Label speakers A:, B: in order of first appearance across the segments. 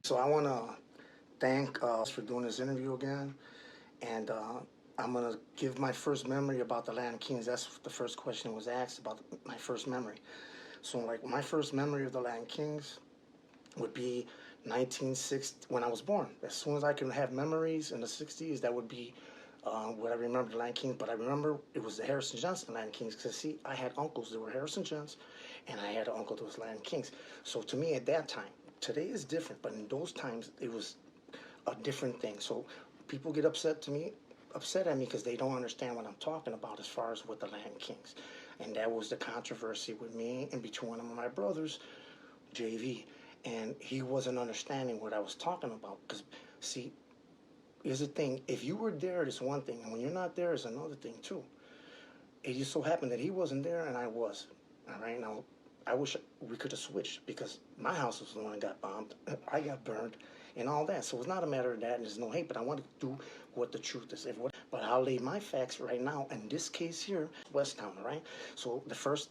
A: So I want to thank for doing this interview again, and I'm going to give my first memory about the Latin Kings. That's the first question was asked about my first memory. So like my first memory of the Latin Kings would be 1960 when I was born. As soon as I can have memories in the 60s, that would be what I remember the Latin Kings. But I remember it was the Harrison Gents Latin Kings because see, I had uncles that were Harrison Gents, and I had an uncle that was Latin Kings. So to me at that time, today is different, but in those times it was a different thing. So people get upset at me because they don't understand what I'm talking about as far as with the Latin Kings. And that was the controversy with me and between one of my brothers, JV. And he wasn't understanding what I was talking about. Because, see, here's the thing. If you were there, it's one thing. And when you're not there, it's another thing, too. It just so happened that he wasn't there and I was. All right? Now, I wish we could have switched because my house was the one that got bombed. I got burned and all that. So it's not a matter of that and there's no hate, but I want to do what the truth is. But I'll lay my facts right now. In this case here, West Town, all right? So the first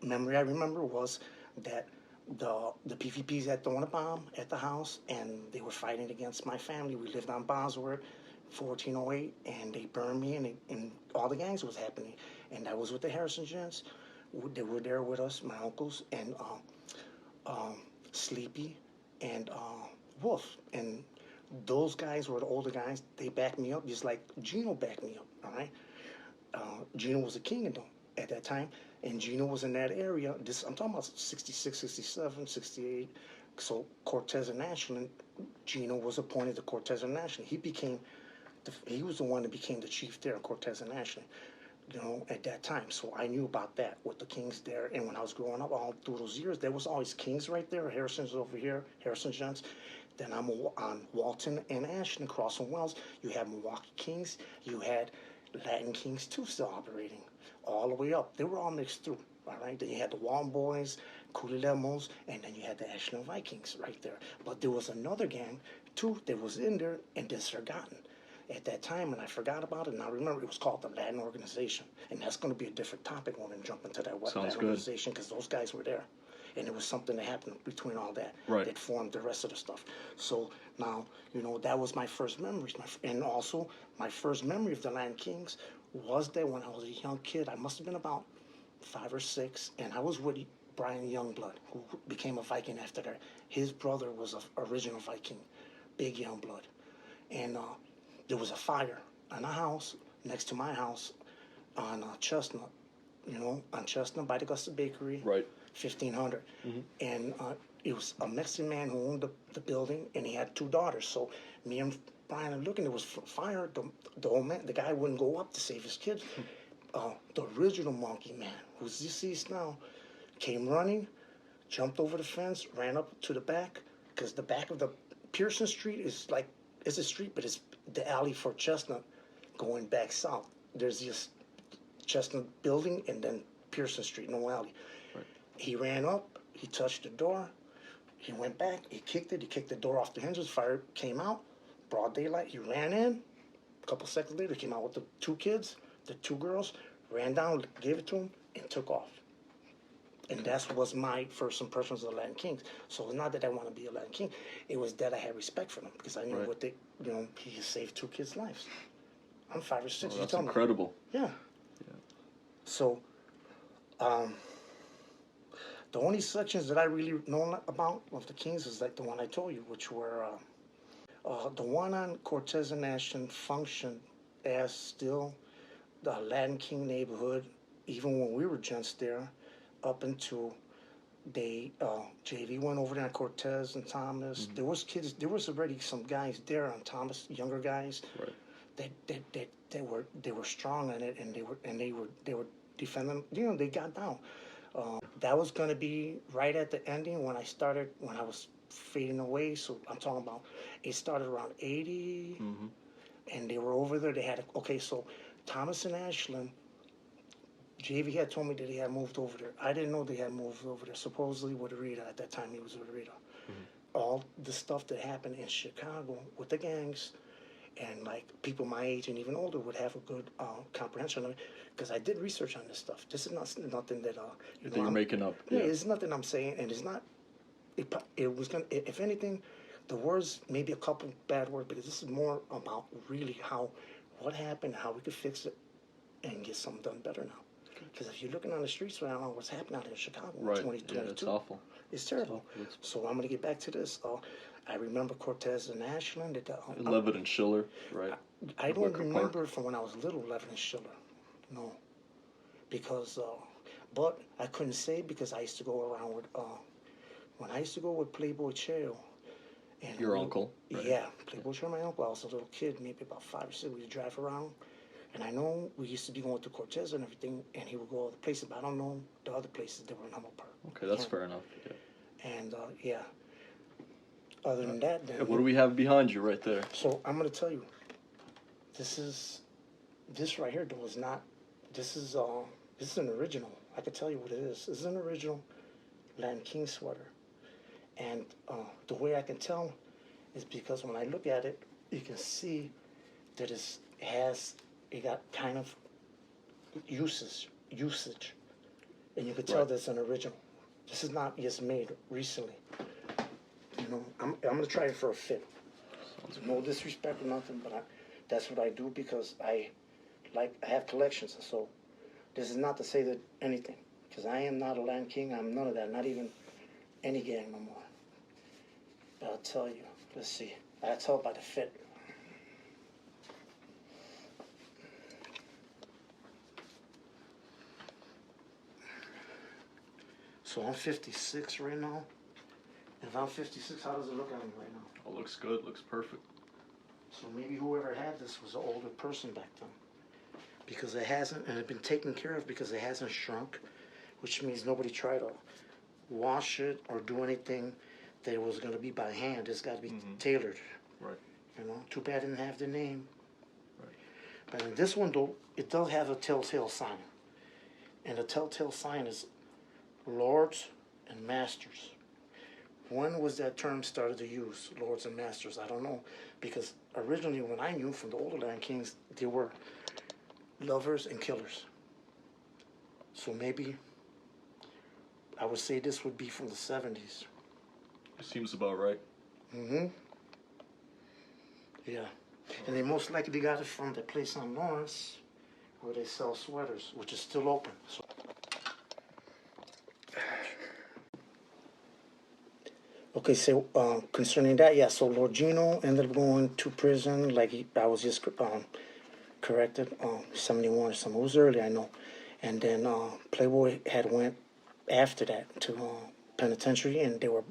A: memory I remember was that the PVPs had thrown a bomb at the house and they were fighting against my family. We lived on Bosworth, 1408, and they burned me and all the gangs was happening. And that was with the Harrison Gents. They were there with us, my uncles, and Sleepy and Wolf. And those guys were the older guys. They backed me up just like Gino backed me up, all right? Gino was a king of them at that time, and Gino was in that area. I'm talking about 66, 67, 68. So Cortez and ASHLAND, Gino was appointed to Cortez and ASHLAND. He was the one that became the chief there, Cortez and ASHLAND. At that time. So I knew about that with the kings there. And when I was growing up, all through those years, there was always kings right there. Harrison's over here, Harrison Gents. Then I'm on Walton and Ashland, Crossing Wells. You had Milwaukee Kings. You had Latin Kings, too, still operating all the way up. They were all mixed through, all right? Then you had the Walton Boys, Culilemos, and then you had the Ashland Vikings right there. But there was another gang, too, that was in there and that's forgotten at that time, and I forgot about it, and I remember it was called the Latin Organization, and that's going to be a different topic when we jump into that Latin Organization, because those guys were there, and it was something that happened between all that that formed the rest of the stuff. So now, that was my first memories, and also my first memory of the Latin Kings was that when I was a young kid. I must have been about 5 or 6, and I was with Brian Youngblood, who became a Viking after that. His brother was an original Viking, Big Youngblood, and there was a fire in a house next to my house on Chestnut, on Chestnut by the Augusta Bakery, 1500. Mm-hmm. And it was a Mexican man who owned the building, and he had 2 daughters. So me and Brian are looking, there was fire. The old man, the guy wouldn't go up to save his kids. The original monkey man, who's deceased now, came running, jumped over the fence, ran up to the back, because the back of the Pearson Street is like, it's a street, but it's the alley for Chestnut going back south. There's this Chestnut building and then Pearson Street, no alley. Right. He ran up, he touched the door, he went back, he kicked the door off the hinges, fire came out, broad daylight, he ran in. A couple seconds later, he came out with the 2 kids, the 2 girls, ran down, gave it to him, and took off. And that was my first impressions of the Latin Kings. So it's not that I want to be a Latin King. It was that I had respect for them because I knew what they, he saved 2 kids' lives. I'm 5 or 6.
B: Oh, that's incredible.
A: Yeah. So, the only sections that I really know about of the Kings is like the one I told you, which were the one on Cortez and ASHLAND functioned as still the Latin King neighborhood, even when we were gents there, up into JV went over there on Cortez and Thomas. There was kids. There was already some guys there on Thomas, younger guys.
B: Right.
A: They were strong in it, and they were defending. You know, they got down. That was gonna be right at the ending when I was fading away. So I'm talking about it started around 80, and they were over there. They had so Thomas and ASHLAND. JV had told me that he had moved over there. I didn't know they had moved over there. Supposedly with Rita at that time, he was with Rita. All the stuff that happened in Chicago with the gangs, and like people my age and even older would have a good comprehension of it, because I did research on this stuff. This is nothing that
B: you're making up.
A: Yeah, it's nothing I'm saying, and it's not. It was gonna. If anything, the words maybe a couple bad words, because this is more about really what happened, how we could fix it, and get something done better now. Because if you're looking on the streets right now, what's happening out in Chicago in 2022,
B: yeah, it's awful.
A: It's terrible. So I'm going to get back to this. I remember Cortez and ASHLAND.
B: Leavitt and Schiller, right?
A: I don't remember from when I was little, Leavitt and Schiller. No. Because, but I couldn't say because I used to go around with, when I used to go with Playboy Chayo. And
B: your uncle? Right?
A: Yeah, Playboy Chayo, my uncle. I was a little kid, maybe about 5 or 6. We would drive around. And I know we used to be going to Cortez and everything, and he would go other places, but I don't know the other places that were in Humboldt Park.
B: Okay, that's fair enough. Yeah.
A: And, other than that, then...
B: What do we have behind you right there?
A: So, I'm going to tell you, this right here, though, is not... This is an original. I can tell you what it is. This is an original Latin King sweater. And the way I can tell is because when I look at it, you can see that it got kind of usage, and you could tell that's an original. This is not just made recently. You know, I'm gonna try it for a fit. No disrespect or nothing, but that's what I do because I have collections. So this is not to say that anything, because I am not a Latin King. I'm none of that. Not even any gang no more. But I'll tell you. Let's see. I tell by the fit. So I'm 56 right now. If I'm 56, how does it look at me right now?
B: Oh, looks good. Looks perfect.
A: So maybe whoever had this was an older person back then. Because it hasn't, and it's been taken care of because it hasn't shrunk, which means nobody tried to wash it or do anything that was going to be by hand. It's got to be tailored.
B: Right.
A: You know, too bad it didn't have the name.
B: Right.
A: But in this one, though, it does have a telltale sign. And the telltale sign is Lords and Masters. When was that term started to use, Lords and Masters? I don't know. Because originally, when I knew from the older Latin Kings, they were lovers and killers. So maybe I would say this would be from the 70s.
B: It seems about right.
A: Yeah. And they most likely got it from the place on Lawrence where they sell sweaters, which is still open. So okay, so concerning that, yeah, so Lord Gino ended up going to prison, I was just corrected, 71 or something. It was early, I know. And then Playboy had went after that to penitentiary, and they were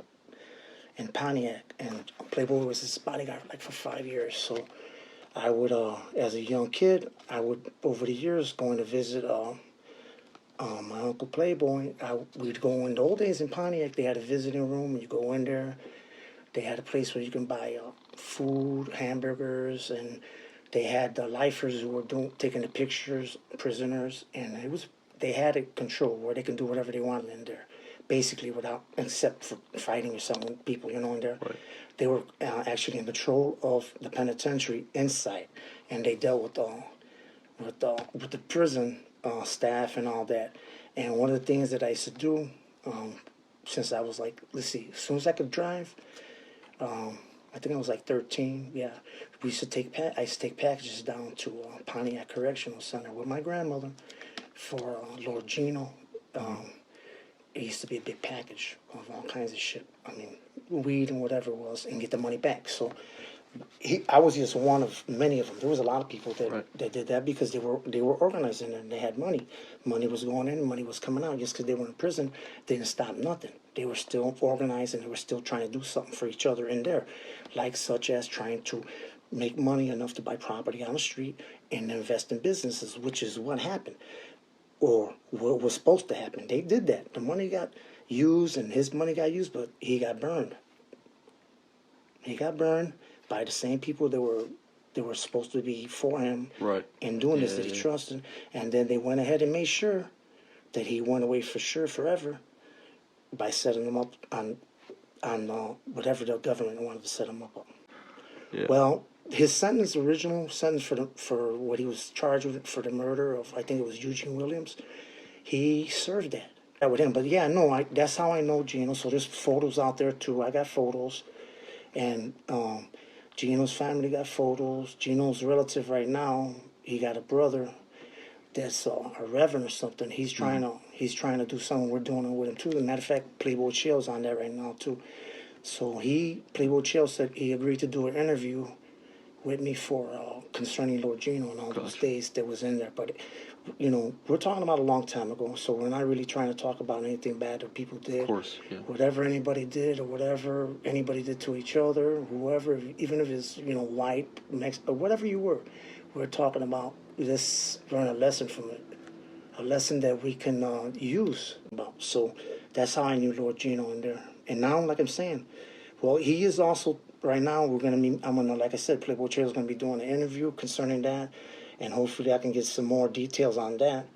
A: in Pontiac, and Playboy was his bodyguard for 5 years. So I would, as a young kid, over the years, going to visit my uncle Playboy. We'd go in the old days in Pontiac. They had a visiting room, and you go in there. They had a place where you can buy food, hamburgers, and they had the lifers who were taking the pictures, prisoners, and they had it controlled where they can do whatever they wanted in there, basically except for fighting or some people, in there.
B: Right.
A: They were actually in control of the penitentiary inside, and they dealt with the prison staff and all that. And one of the things that I used to do, since I was let's see, as soon as I could drive, I think I was 13. Yeah, I used to take packages down to Pontiac Correctional Center with my grandmother for Lord Gino. It used to be a big package of all kinds of shit. I mean, weed and whatever it was, and get the money back. So I was just one of many of them. There was a lot of people that did that because they were organizing and they had money. Money was going in, money was coming out. Just because they were in prison, they didn't stop nothing. They were still organized and they were still trying to do something for each other in there, like such as trying to make money enough to buy property on the street and invest in businesses, which is what happened, or what was supposed to happen. They did that. The money got used and his money got used, but he got burned. He got burned by the same people that were supposed to be for him,
B: Right.
A: and doing this that he trusted. And then they went ahead and made sure that he went away for sure forever by setting him up on whatever the government wanted to set him up on.
B: Yeah.
A: Well, his original sentence for what he was charged with for the murder of, I think it was Eugene Williams, he served that with him. But yeah, no, that's how I know Gino. So there's photos out there too. I got photos, and Gino's family got photos. Gino's relative right now, he got a brother that's a reverend or something. He's trying to do something. We're doing it with him too. As a matter of fact, Playboy Chill's on there right now too. So Playboy Chill said he agreed to do an interview with me for concerning Lord Gino and all those days that was in there. But we're talking about a long time ago, so we're not really trying to talk about anything bad that people did.
B: Of course, yeah.
A: Whatever anybody did or whatever anybody did to each other, whoever, even if it's white, Mexican, or whatever you were, we're talking about. Let's learn a lesson from it, a lesson that we can use about. So that's how I knew Lord Gino in there. And now, like I'm saying, well, he is also right now. I'm gonna, like I said, Playboy Chair is gonna be doing an interview concerning that, and hopefully I can get some more details on that,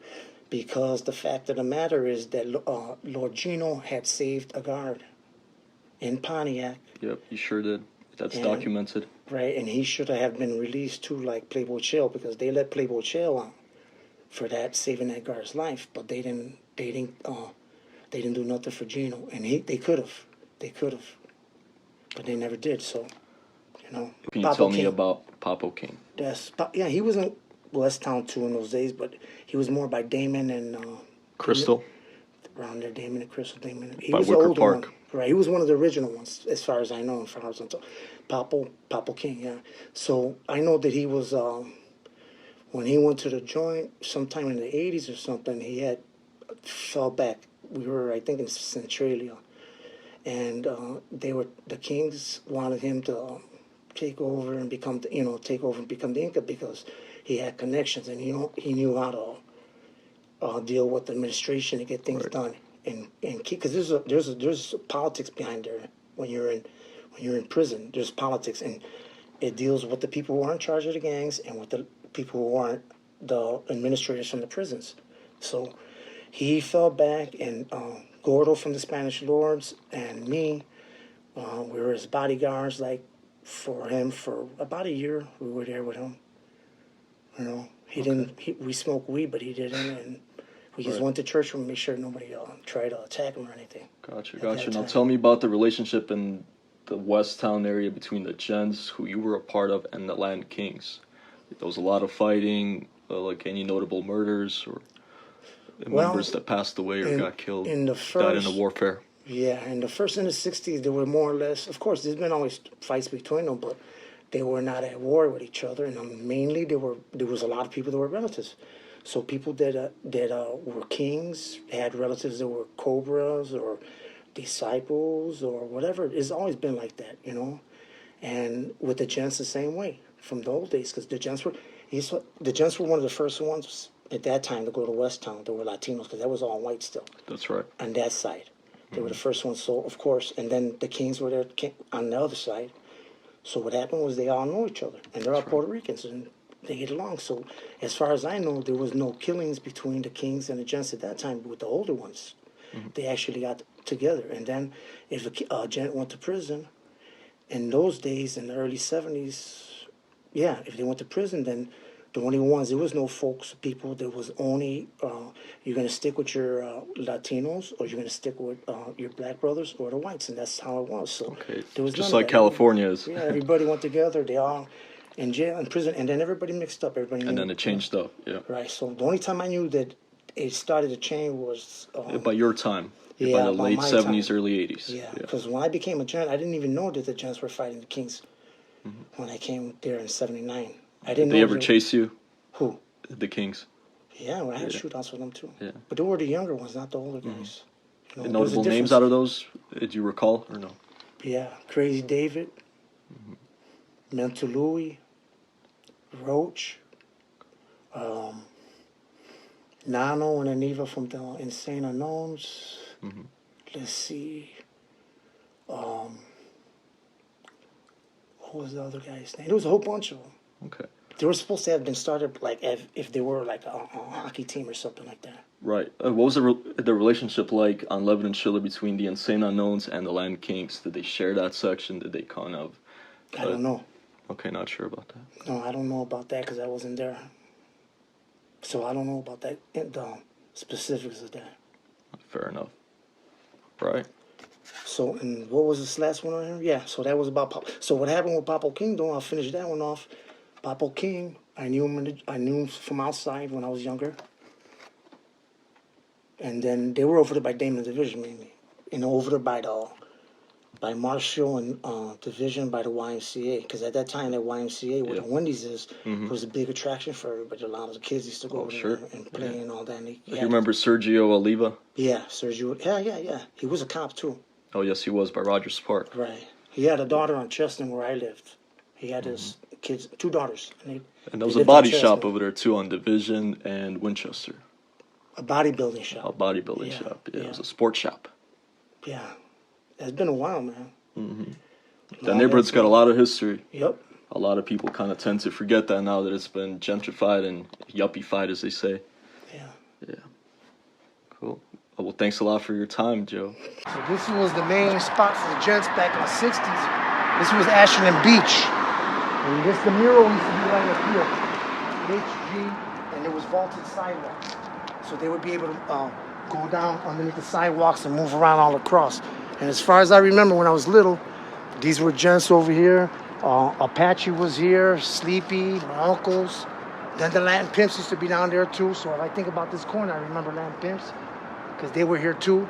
A: because the fact of the matter is that Lord Gino had saved a guard in Pontiac.
B: Yep, he sure did. That's documented.
A: Right, and he should have been released too, like Playboy Chill, because they let Playboy Chill on for that, saving that guard's life, but they didn't do nothing for Gino, and they could have, but they never did. So,
B: Can you tell me about Popo King?
A: He was in West Town too in those days, but he was more by Damon and
B: Crystal.
A: Around there, Damon and Crystal. He
B: by
A: was
B: Wicker
A: the older
B: Park.
A: one, right? He was one of the original ones, as far as I know. As far as I'm told, Popo King, yeah. So I know that he was when he went to the joint sometime in the '80s or something. He had fell back. We were, I think, in Centralia, and the Kings wanted him to take over and become the Inca, because he had connections and he knew how to deal with the administration to get things done, and because there's politics behind there when you're in prison. There's politics, and it deals with the people who are in charge of the gangs and with the people who aren't the administrators from the prisons. So he fell back, and Gordo from the Spanish Lords and me, we were his bodyguards, like, for him for about a year. We were there with him. He didn't. We smoked weed, but he didn't, and we just went to church and make sure nobody tried to attack him or anything.
B: Gotcha. Now tell me about the relationship in the West Town area between the Gents, who you were a part of, and the Land Kings. There was a lot of fighting, like any notable murders or members that passed away or got killed, died in the warfare.
A: Yeah, in the 60s, there were more or less, of course, there's been always fights between them, but they were not at war with each other. And mainly there was a lot of people that were relatives. So people that were kings had relatives that were cobras or disciples or whatever. It's always been like that, And with the Gents the same way from the old days, because the Gents were one of the first ones at that time to go to West Town. There were Latinos, because that was all white still.
B: That's right.
A: On that side. They were the first ones, so of course, and then the Kings were there on the other side. So what happened was they all know each other, and they're all Puerto Ricans, and they get along. So as far as I know, there was no killings between the Kings and the Gents at that time. But with the older ones, they actually got together. And then if a Gent went to prison, in those days, in the early 70s, if they went to prison, then the only ones, there was no people. There was only, you're going to stick with your Latinos, or you're going to stick with your black brothers or the whites, and that's how it was. So there was
B: just like California is.
A: Yeah, everybody went together. They all in jail, in prison, and then everybody mixed up.
B: And then it changed up, yeah.
A: Right, so the only time I knew that it started to change was...
B: by your time. By the late 70s,
A: time.
B: early 80s.
A: Yeah, because when I became a Gent, I didn't even know that the Gents were fighting the Kings when I came there in 79. I didn't know.
B: Did they ever chase you?
A: Who?
B: The Kings.
A: Yeah, I had shootouts with them too.
B: Yeah.
A: But they were the younger ones, not the older guys. You know,
B: Notable names out of those, did you recall or no?
A: Yeah, Crazy David, Mental Louie, Roach, Nano and Aniva from the Insane Unknowns. Let's see. What was the other guy's name? There was a whole bunch of them.
B: Okay.
A: They were supposed to have been started like if they were like a hockey team or something like that.
B: Right. What was the relationship like on Leavitt and Schiller between the Insane Unknowns and the Land Kings? Did they share that section? Did they kind of...
A: I don't know.
B: Okay, not sure about that.
A: No, I don't know about that because I wasn't there. So I don't know about that, the specifics of that.
B: Fair enough. Right.
A: So, and what was this last one on here? Yeah, so that was about Pop. So what happened with Popo King, though, I'll finish that one off. Popo King, I knew him from outside when I was younger. And then they were over there by Damon Division, mainly. You know, over there by Marshall and Division by the YMCA. Because at that time, that YMCA, where the Wendy's is, was a big attraction for everybody. A lot of the kids used to go over there and play and all that. And
B: you remember Sergio Oliva?
A: Yeah, Sergio. Yeah. He was a cop, too.
B: Oh, yes, he was, by Rogers Park.
A: Right. He had a daughter on Chestnut where I lived. He had his kids, 2 daughters.
B: And there was a body shop over there, too, on Division and Winchester.
A: A bodybuilding shop.
B: A bodybuilding shop. Yeah, it was a sports shop.
A: Yeah. It's been a while, man.
B: That neighborhood's got a lot of history.
A: Yep.
B: A lot of people kind of tend to forget that now that it's been gentrified and yuppie-fied, as they say. Yeah. Cool. Well, thanks a lot for your time, Joe.
A: So this was the main spot for the Gents back in the 60s. This was Ashland Beach. And this, the mural used to be right up here. HG, and it was vaulted sidewalks. So they would be able to go down underneath the sidewalks and move around all across. And as far as I remember when I was little, these were Gents over here. Apache was here, Sleepy, my uncles. Then the Latin Pimps used to be down there too. So if I think about this corner, I remember Latin Pimps because they were here too.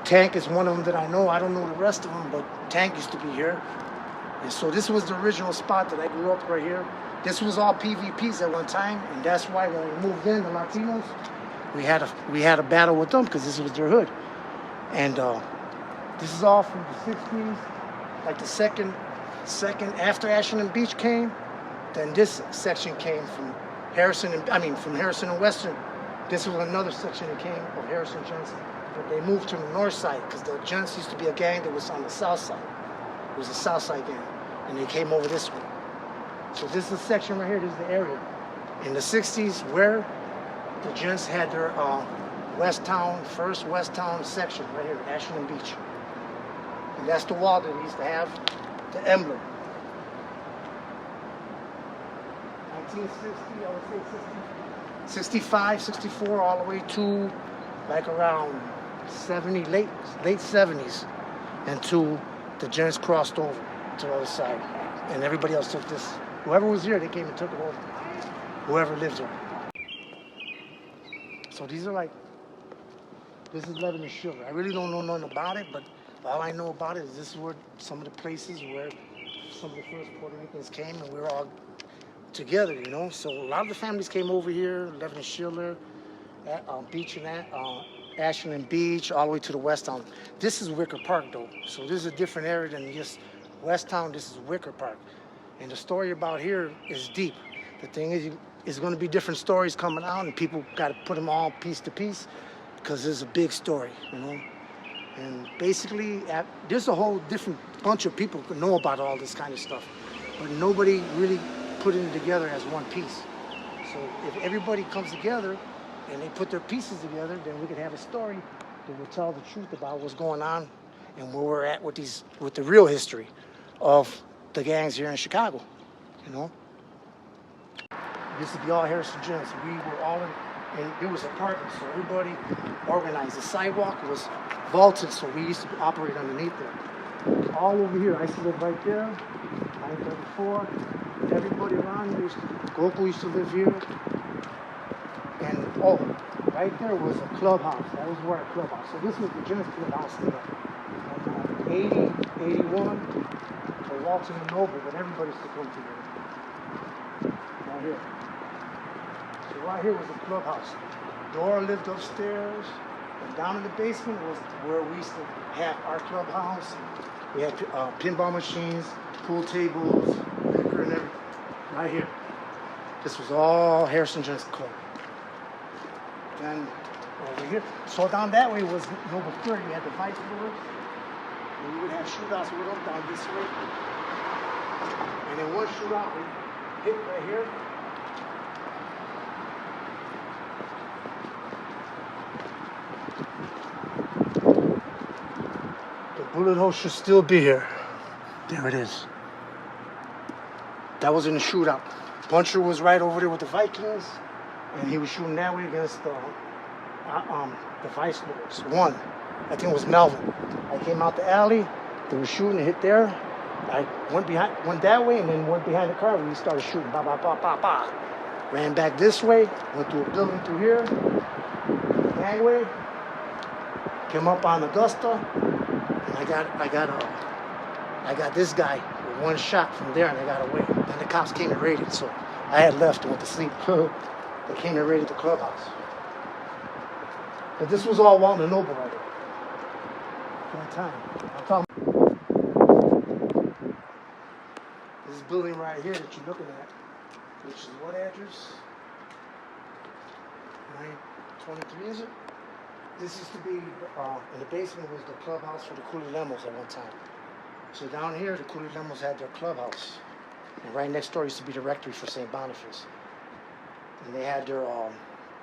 A: Tank is one of them that I know. I don't know the rest of them, but Tank used to be here. And so this was the original spot that I grew up right here. This was all PvPs at one time, and that's why when we moved in, the Latinos, we had a battle with them because this was their hood. And this is all from the 60s, like the second after Ashland Beach came, then this section came from Harrison and Western. This was another section that came of Harrison Gents, but they moved to the north side because the Gents used to be a gang that was on the south side. It was a south side gang, and they came over this way. So this is the section right here, this is the area. In the 60s, where the Gents had their first West Town section right here, Ashland Beach. And that's the wall that they used to have, the emblem. 1960, I would say 65, 64, all the way to like around 70, late 70s, until the Gents crossed over to the other side. And everybody else took this. Whoever was here, they came and took it over. Whoever lived here. So these are this is Leavitt and Schiller. I really don't know nothing about it, but all I know about it is this is where some of the places where some of the first Puerto Ricans came and we were all together, you know. So a lot of the families came over here, Leavitt and Schiller, Beach and Ashland Beach, all the way to the West Town. This is Wicker Park, though. So this is a different area than just West Town. This is Wicker Park. And the story about here is deep. The thing is, it's going to be different stories coming out, and people got to put them all piece to piece because there's a big story, you know. And basically, there's a whole different bunch of people who know about all this kind of stuff, but nobody really put it together as one piece. So if everybody comes together and they put their pieces together, then we could have a story that will tell the truth about what's going on and where we're at with the real history of the gangs here in Chicago, you know. This would be all Harrison Gents. We were all in, and it was apartments, so everybody organized. The sidewalk was vaulted, so we used to operate underneath there. All over here, I used to live right there, 934. Everybody around here, Goku used to live here. And right there was a clubhouse. That was where our clubhouse. So this was the Gents clubhouse there. From 80, 81, for Walton and Noble, but everybody used to come together. Right here. So right here was the clubhouse. Dora lived upstairs. And down in the basement was where we used to have our clubhouse. We had pinball machines, pool tables, liquor and everything. Right here. This was all Harrison Gents Club. Then over here. So down that way was Noble 30. You had the fight floors. And we would have shootouts with them down this way. And then one shootout we hit right here. The bullet hole should still be here. There it is. That was in the shootout. Puncher was right over there with the Vikings, and he was shooting that way against the Vice Lords. One, I think it was Melvin. I came out the alley. They were shooting, hit there. I went that way, and then went behind the car. We started shooting. Ba ba ba ba ba. Ran back this way. Went through a building through here. Gangway. Came up on Augusta, and I got this guy with one shot from there, and I got away. Then the cops came and raided, so I had left and went to sleep. They came and raided the clubhouse. But this was all Walton and Noble right there. That time. I'm talking. This building right here that you're looking at, which is what address? 923, is it? This used to be, in the basement was the clubhouse for the Coolie Lemos at one time. So down here, the Coolie Lemos had their clubhouse. And right next door used to be the rectory for St. Boniface. And they had their,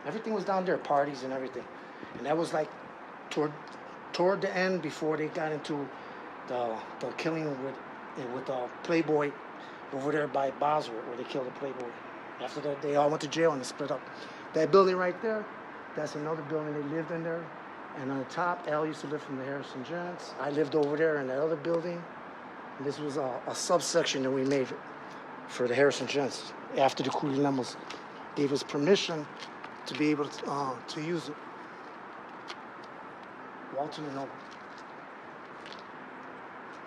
A: everything was down there, parties and everything. And that was like toward the end before they got into the killing with Playboy over there by Bosworth, where they killed the Playboy. After that, they all went to jail and they split up. That building right there, that's another building they lived in there. And on the top, Al used to live from the Harrison Gents. I lived over there in that other building. And this was a subsection that we made for the Harrison Gents after the Coolie Lemos gave us permission to be able to use it. Walton and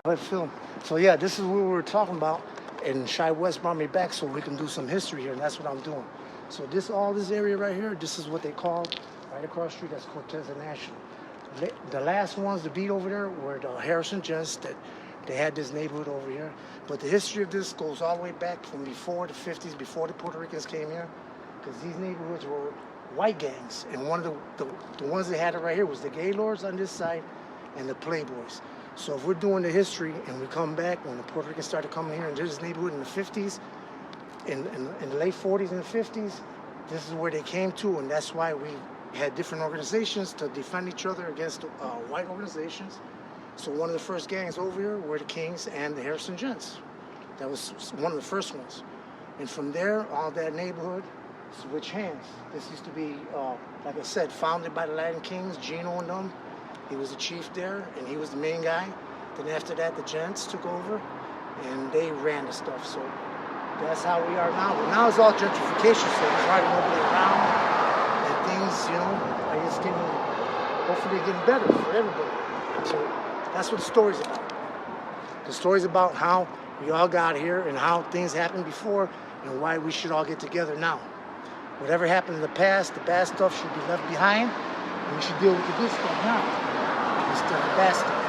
A: Noble. Film. So yeah, this is what we were talking about, and Shy West brought me back so we can do some history here, and that's what I'm doing. So all this area right here, this is what they call right across the street. That's Cortez and ASHLAND. The last ones to beat over there were the Harrison Gents. That they had this neighborhood over here, but the history of this goes all the way back from before the 50s, before the Puerto Ricans came here, because these neighborhoods were white gangs, and one of the ones they had it right here was the Gaylords on this side and the Playboys. So if we're doing the history and we come back when the Puerto Ricans started coming here into this neighborhood in the 50s, in the late 40s and the 50s, this is where they came to, and that's why we had different organizations to defend each other against white organizations. So one of the first gangs over here were the Kings and the Harrison Gents. That was one of the first ones. And from there, all that neighborhood switched hands. This used to be, like I said, founded by the Latin Kings, Gino and them. He was the chief there, and he was the main guy. Then after that, the Gents took over, and they ran the stuff. So that's how we are now. But now it's all gentrification, so there's hardly nobody around, and things, are just hopefully getting better for everybody. So that's what the story's about. The story's about how we all got here and how things happened before and why we should all get together now. Whatever happened in the past, the bad stuff should be left behind, and we should deal with the good stuff now instead of the bad stuff.